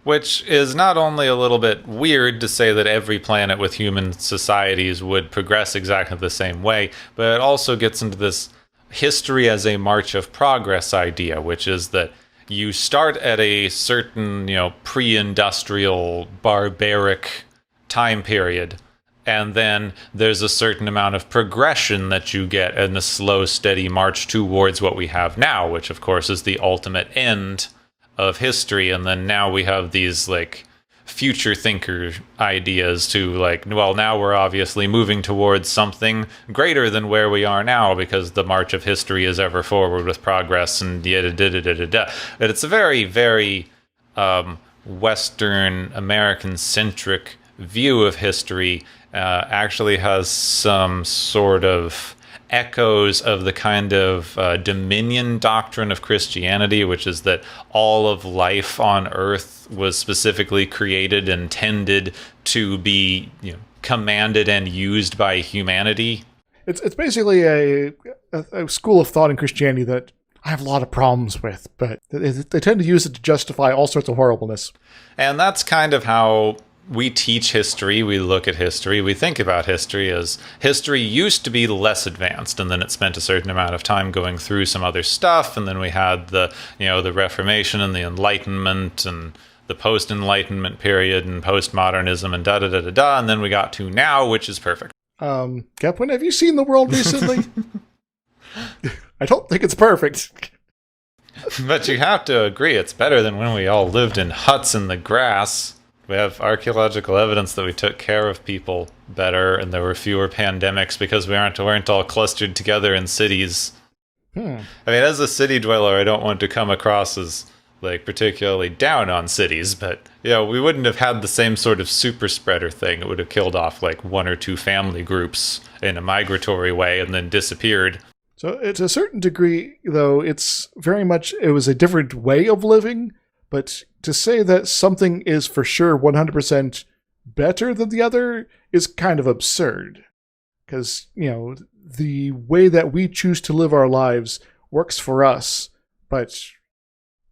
Which is not only a little bit weird to say that every planet with human societies would progress exactly the same way, but it also gets into this history as a march of progress idea, which is that you start at a certain, pre-industrial, barbaric time period, and then there's a certain amount of progression that you get in a slow, steady march towards what we have now, which, of course, is the ultimate end of history. And then now we have these, future thinker ideas to now we're obviously moving towards something greater than where we are now because the march of history is ever forward with progress and da-da-da-da-da-da. But it's a very, very Western American-centric view of history. Actually has some sort of echoes of the kind of dominion doctrine of Christianity, which is that all of life on Earth was specifically created and intended to be commanded and used by humanity. It's basically a school of thought in Christianity that I have a lot of problems with, but they tend to use it to justify all sorts of horribleness. And that's kind of how we teach history, we look at history, we think about history as history used to be less advanced, and then it spent a certain amount of time going through some other stuff, and then we had the Reformation and the Enlightenment and the post-Enlightenment period and postmodernism and da-da-da-da-da, and then we got to now, which is perfect. Kaplan, have you seen the world recently? I don't think it's perfect. But you have to agree, it's better than when we all lived in huts in the grass. We have archaeological evidence that we took care of people better, and there were fewer pandemics because we weren't all clustered together in cities. I mean, as a city dweller, I don't want to come across as particularly down on cities, but we wouldn't have had the same sort of super spreader thing. It would have killed off one or two family groups in a migratory way and then disappeared. So to a certain degree, though, it was a different way of living. But to say that something is for sure 100% better than the other is kind of absurd. Because, the way that we choose to live our lives works for us, but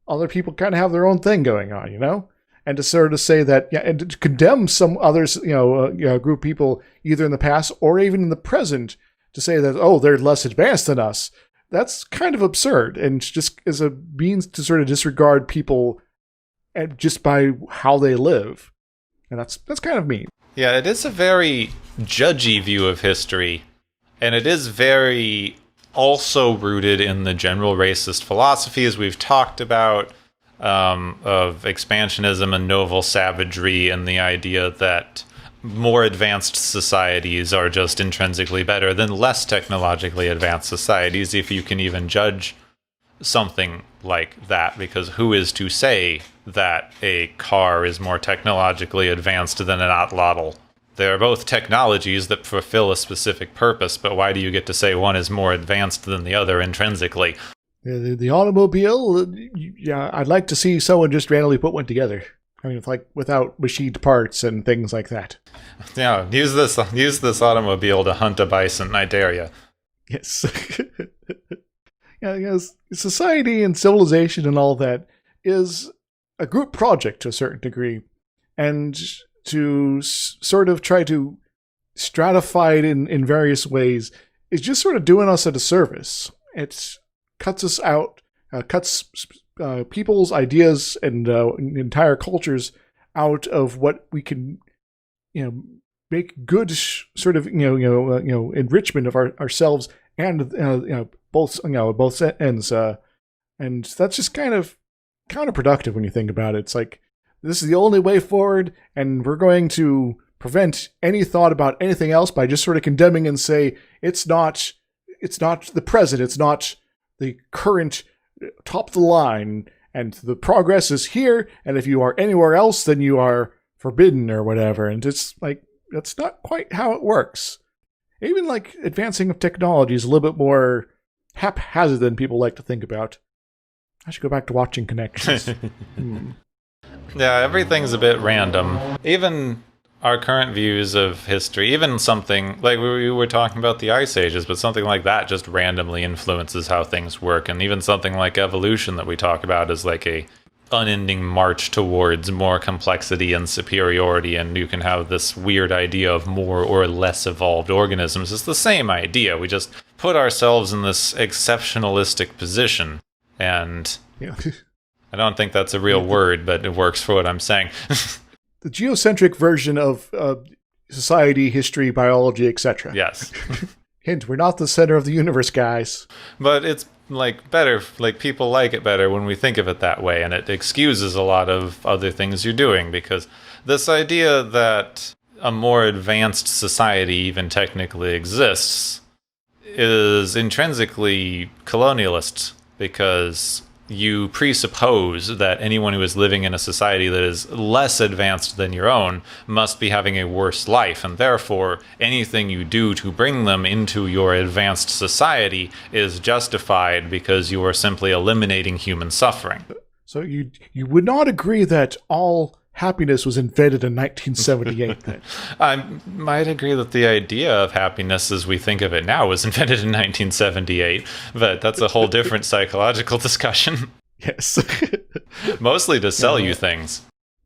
other people kind of have their own thing going on, And to sort of say that, and to condemn some others, group of people either in the past or even in the present to say that, oh, they're less advanced than us, that's kind of absurd, and just as a means to sort of disregard people just by how they live. And that's kind of mean. Yeah, it is a very judgy view of history, and it is very also rooted in the general racist philosophies we've talked about, of expansionism and novel savagery, and the idea that more advanced societies are just intrinsically better than less technologically advanced societies, if you can even judge something like that, because who is to say that a car is more technologically advanced than an atlatl? They're both technologies that fulfill a specific purpose, but why do you get to say one is more advanced than the other intrinsically? The automobile, yeah, I'd like to see someone just randomly put one together. I mean, like without machined parts and things like that. Yeah, use this automobile to hunt a bison, I dare you. Yes. Yeah, society and civilization and all that is a group project to a certain degree, and to sort of try to stratify it in various ways is just sort of doing us a disservice. It cuts us out, cuts people's ideas and entire cultures out of what we can, make good sort of enrichment of ourselves and both ends, and that's just kind of counterproductive when you think about it. It's like, this is the only way forward, and we're going to prevent any thought about anything else by just sort of condemning and say it's not the present, it's not the current top of the line, and the progress is here, and if you are anywhere else, then you are forbidden or whatever. And it's like, that's not quite how it works. Even like advancing of technology is a little bit more haphazard than people like to think about. I should go back to watching Connections. Yeah, everything's a bit random. Even our current views of history, even something like we were talking about the Ice Ages, but something like that just randomly influences how things work. And even something like evolution that we talk about is like a unending march towards more complexity and superiority, and you can have this weird idea of more or less evolved organisms. It's the same idea. We just put ourselves in this exceptionalistic position, and Yeah. I don't think that's a real word, but it works for what I'm saying. The geocentric version of society, history, biology, etc. Yes. Hint, we're not the center of the universe, guys. But it's like better, like people like it better when we think of it that way, and it excuses a lot of other things you're doing, because this idea that a more advanced society even technically exists is intrinsically colonialist, because you presuppose that anyone who is living in a society that is less advanced than your own must be having a worse life, and therefore anything you do to bring them into your advanced society is justified because you are simply eliminating human suffering. So you would not agree that all happiness was invented in 1978 then? I might agree that the idea of happiness as we think of it now was invented in 1978, but that's a whole different psychological discussion. Yes. Mostly to sell you things.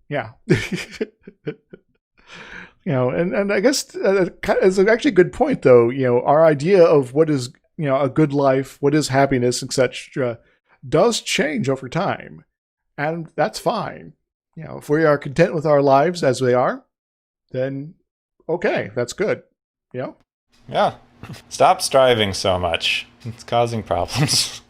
Yeah. And I guess it's actually a good point, though. Our idea of what is, a good life, what is happiness, etc., does change over time. And that's fine. If we are content with our lives as they are, then okay, that's good. Yeah. Stop striving so much. It's causing problems.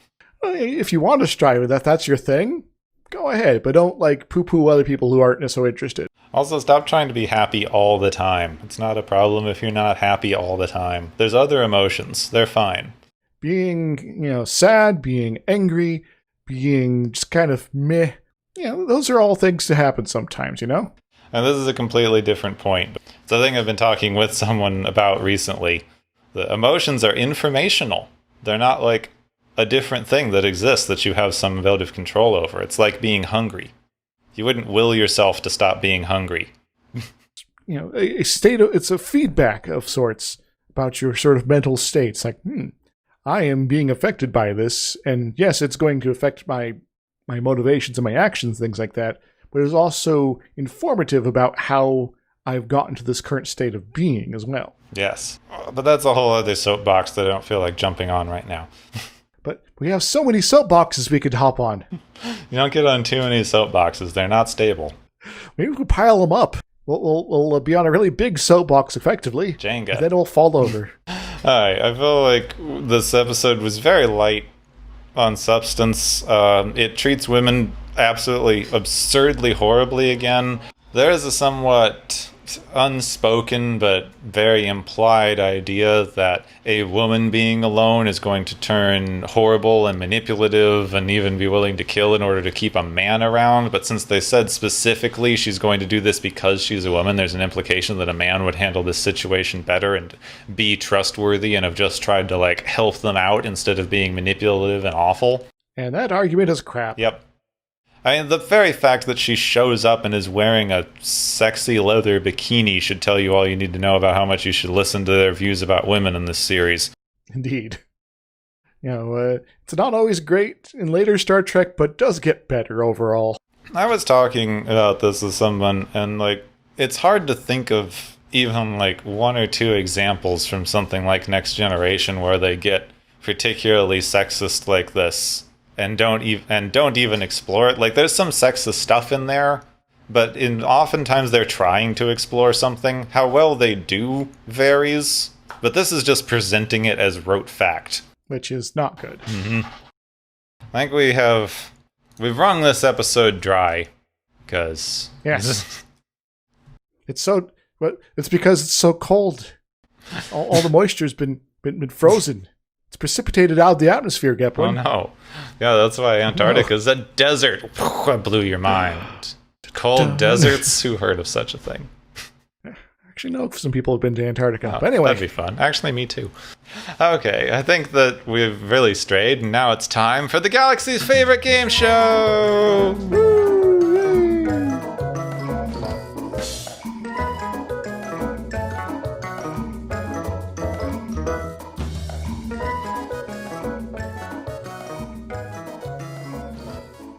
If you want to strive with that, that's your thing, go ahead. But don't poo-poo other people who aren't so interested. Also, stop trying to be happy all the time. It's not a problem if you're not happy all the time. There's other emotions. They're fine. Being, sad, being angry, being just kind of meh. Those are all things to happen sometimes, And this is a completely different point. It's a thing I've been talking with someone about recently. The emotions are informational. They're not like a different thing that exists that you have some amount of control over. It's like being hungry. You wouldn't will yourself to stop being hungry. A state of, it's a feedback of sorts about your sort of mental state. It's like, I am being affected by this, and yes, it's going to affect my motivations and my actions, things like that, but it's also informative about how I've gotten to this current state of being as well. Yes. But that's a whole other soapbox that I don't feel like jumping on right now. But we have so many soapboxes we could hop on. You don't get on too many soapboxes. They're not stable. Maybe we could pile them up. We'll be on a really big soapbox effectively. Jenga. And then it'll fall over. Alright, I feel like this episode was very light on substance. It treats women absolutely absurdly horribly again. There is a somewhat unspoken but very implied idea that a woman being alone is going to turn horrible and manipulative and even be willing to kill in order to keep a man around. But since they said specifically she's going to do this because she's a woman, there's an implication that a man would handle this situation better and be trustworthy and have just tried to like help them out instead of being manipulative and awful. And that argument is crap. Yep. I mean, the very fact that she shows up and is wearing a sexy leather bikini should tell you all you need to know about how much you should listen to their views about women in this series. Indeed. It's not always great in later Star Trek, but does get better overall. I was talking about this with someone, and, like, it's hard to think of even, like, one or two examples from something like Next Generation where they get particularly sexist like this. And don't even explore it. Like, there's some sexist stuff in there, but oftentimes they're trying to explore something. How well they do varies, but this is just presenting it as rote fact, which is not good. Mm-hmm. I think we've wrung this episode dry, because yes, it's because it's so cold. All the moisture's been frozen. It's precipitated out of the atmosphere, Gepwin. Oh no. Yeah, that's why Antarctica's a desert. That blew your mind. Cold deserts? Who heard of such a thing? Actually, no, some people have been to Antarctica. Oh, but anyway. That'd be fun. Actually, me too. Okay, I think that we've really strayed, and now it's time for the galaxy's favorite game show!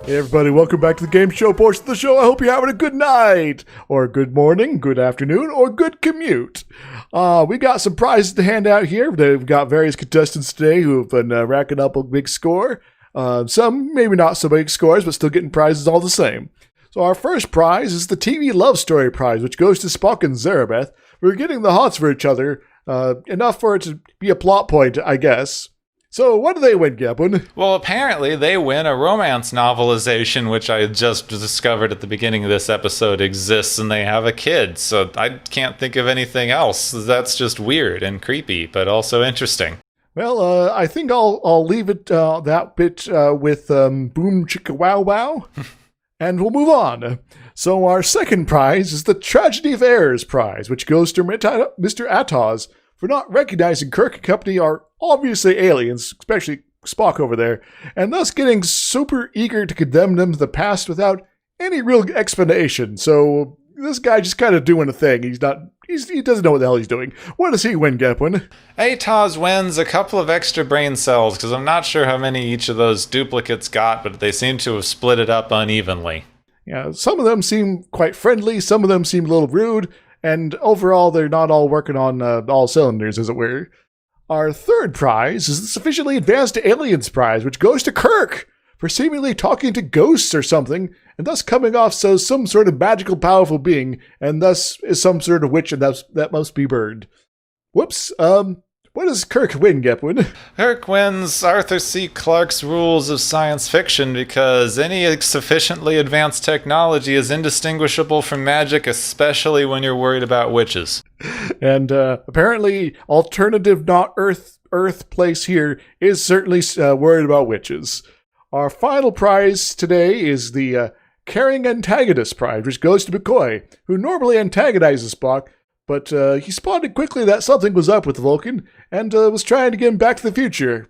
Hey everybody, welcome back to the game show portion of the show. I hope you're having a good night, or good morning, good afternoon, or good commute. We got some prizes to hand out here. We've got various contestants today who have been racking up a big score. Some maybe not so big scores, but still getting prizes all the same. So our first prize is the TV Love Story prize, which goes to Spock and Zarabeth. We're getting the hots for each other, enough for it to be a plot point, I guess. So, what do they win, Gepwin? Well, apparently they win a romance novelization, which I just discovered at the beginning of this episode exists, and they have a kid. So I can't think of anything else. That's just weird and creepy, but also interesting. Well, I think I'll leave it that bit with Boom Chicka Wow Wow, and we'll move on. So our second prize is the Tragedy of Errors prize, which goes to Mr. Atos for not recognizing Kirk and company are obviously aliens, especially Spock over there, and thus getting super eager to condemn them to the past without any real explanation. So this guy just kind of doing a thing. He doesn't know what the hell he's doing. What does he win, Gepwin? Atos wins a couple of extra brain cells, because I'm not sure how many each of those duplicates got, but they seem to have split it up unevenly. Yeah, some of them seem quite friendly, some of them seem a little rude, and overall, they're not all working on all cylinders, as it were. Our third prize is the Sufficiently Advanced Aliens prize, which goes to Kirk for seemingly talking to ghosts or something, and thus coming off as some sort of magical, powerful being, and thus is some sort of witch, and that must be burned. Whoops, what does Kirk win, Gepwin? Kirk wins Arthur C. Clarke's Rules of Science Fiction because any sufficiently advanced technology is indistinguishable from magic, especially when you're worried about witches. And apparently, alternative not Earth place here is certainly worried about witches. Our final prize today is the Caring Antagonist prize, which goes to McCoy, who normally antagonizes Spock, but he spotted quickly that something was up with Vulcan, and was trying to get him back to the future.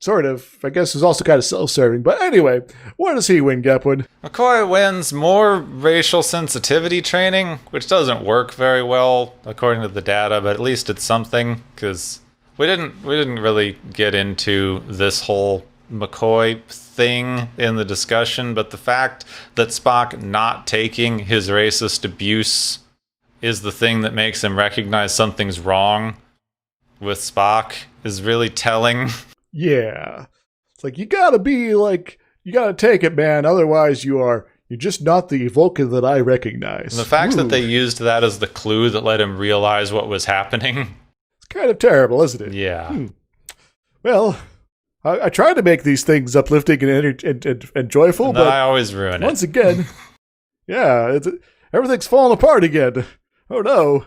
Sort of. I guess it was also kind of self-serving. But anyway, what does he win, Gepwin? McCoy wins more racial sensitivity training, which doesn't work very well, according to the data, but at least it's something, because we didn't really get into this whole McCoy thing in the discussion, but the fact that Spock not taking his racist abuse is the thing that makes him recognize something's wrong with Spock is really telling. Yeah. It's like, you gotta take it, man. Otherwise you're just not the Vulcan that I recognize. And the fact that they used that as the clue that let him realize what was happening. It's kind of terrible, isn't it? Yeah. Well, I try to make these things uplifting and joyful, but I always ruin it. Once again, yeah, everything's falling apart again. Oh no.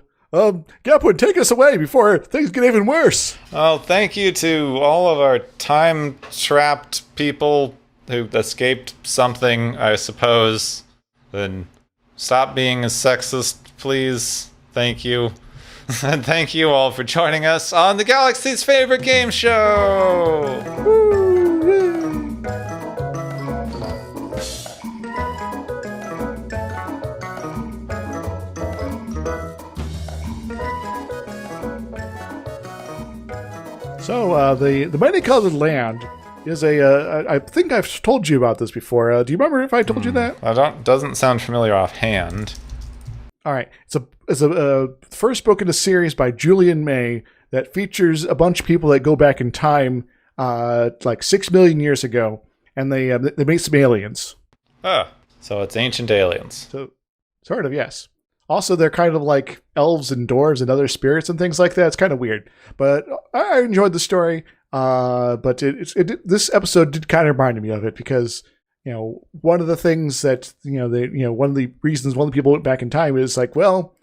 Gapwood, take us away before things get even worse. Well, thank you to all of our time-trapped people who escaped something, I suppose. Then stop being a sexist, please. Thank you. And thank you all for joining us on the Galaxy's favorite game show! So, the Many-Colored Land is I think I've told you about this before. Do you remember if I told you that? Doesn't sound familiar offhand. All right. It's a first book in a series by Julian May that features a bunch of people that go back in time, like 6 million years ago, and they meet some aliens. Ah, so it's ancient aliens. So, sort of, yes. Also, they're kind of like elves and dwarves and other spirits and things like that. It's kind of weird, but I enjoyed the story. But this episode did kind of remind me of it because, one of the things that, one of the reasons one of the people went back in time is like, well,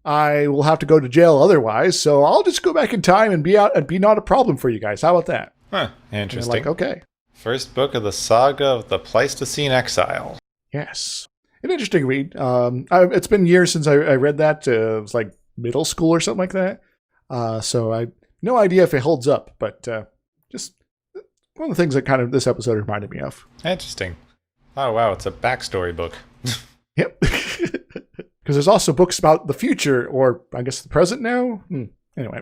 I will have to go to jail otherwise, so I'll just go back in time and be not a problem for you guys. How about that? Huh, interesting. Like, okay. First book of the saga of the Pleistocene Exile. Yes. An interesting read. It's been years since I read that. It was like middle school or something like that. So I no idea if it holds up, but just one of the things that kind of this episode reminded me of. Interesting. Oh, wow. It's a backstory book. Yep. Because there's also books about the future, or I guess the present now. Anyway.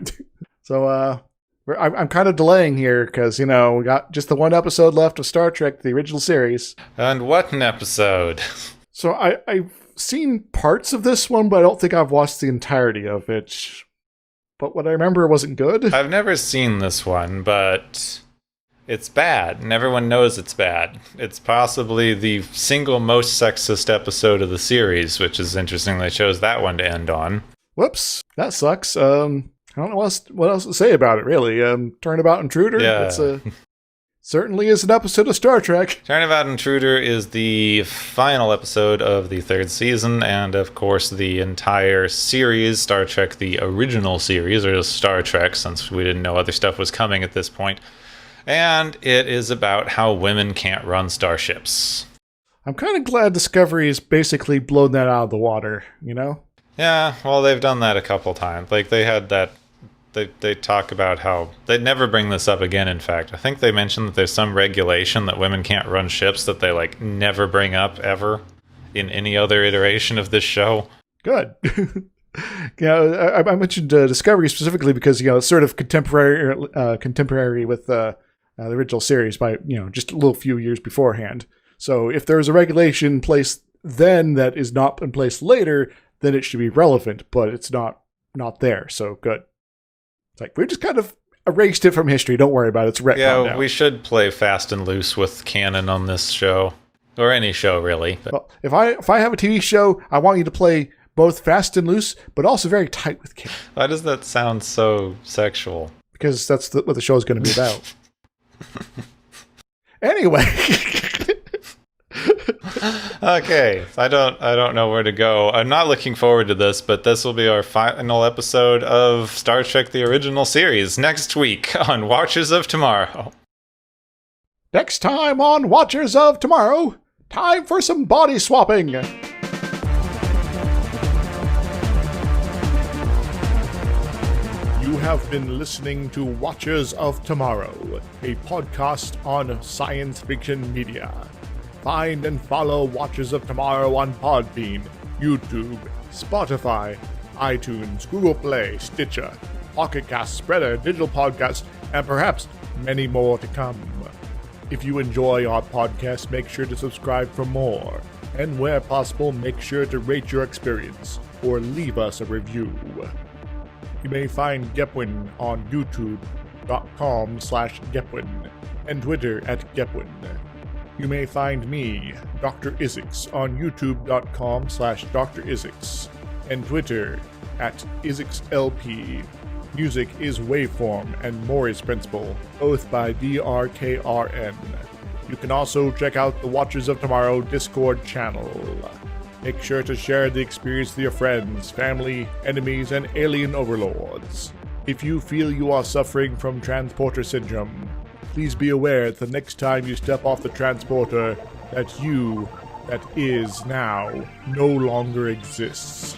So I'm kind of delaying here because, we got just the one episode left of Star Trek, the original series. And what an episode. So I've seen parts of this one, but I don't think I've watched the entirety of it. But what I remember wasn't good. I've never seen this one, but it's bad, and everyone knows it's bad. It's possibly the single most sexist episode of the series, which is interesting they chose that one to end on. Whoops, that sucks. I don't know what else to say about it, really. Turnabout Intruder? Yeah. It's certainly is an episode of Star Trek. Turnabout Intruder is the final episode of the third season, and of course the entire series, Star Trek, the original series, or just Star Trek, since we didn't know other stuff was coming at this point. And it is about how women can't run starships. I'm kind of glad Discovery has basically blown that out of the water, Yeah, well, they've done that a couple times. Like, they had that. They talk about how they'd never bring this up again. In fact, I think they mentioned that there's some regulation that women can't run ships that they never bring up ever in any other iteration of this show. Good. I mentioned Discovery specifically because it's sort of contemporary with the original series by just a little few years beforehand. So if there's a regulation in place then that is not in place later, then it should be relevant, but it's not there. So good. It's like, we just kind of erased it from history. Don't worry about it. It's retcon now. We should play fast and loose with canon on this show. Or any show, really. Well, if I have a TV show, I want you to play both fast and loose, but also very tight with canon. Why does that sound so sexual? Because that's what the show is going to be about. Anyway. Okay, I don't know where to go. I'm not looking forward to this, but this will be our final episode of Star Trek the Original Series next week on Watchers of Tomorrow. Next time on Watchers of Tomorrow, time for some body swapping. You have been listening to Watchers of Tomorrow, a podcast on science fiction media. Find and follow Watchers of Tomorrow on Podbean, YouTube, Spotify, iTunes, Google Play, Stitcher, Pocket Cast, Spreader, Digital Podcasts, and perhaps many more to come. If you enjoy our podcast, make sure to subscribe for more. And where possible, make sure to rate your experience or leave us a review. You may find Gepwin on youtube.com/Gepwin and Twitter @Gepwin. You may find me, Dr. Isix, on youtube.com/Dr. Isix and Twitter @IsixLP. Music is Waveform and Mori's Principle, both by DRKRN. You can also check out the Watchers of Tomorrow Discord channel. Make sure to share the experience with your friends, family, enemies, and alien overlords. If you feel you are suffering from transporter syndrome, please be aware that the next time you step off the transporter, that you, that is now, no longer exists.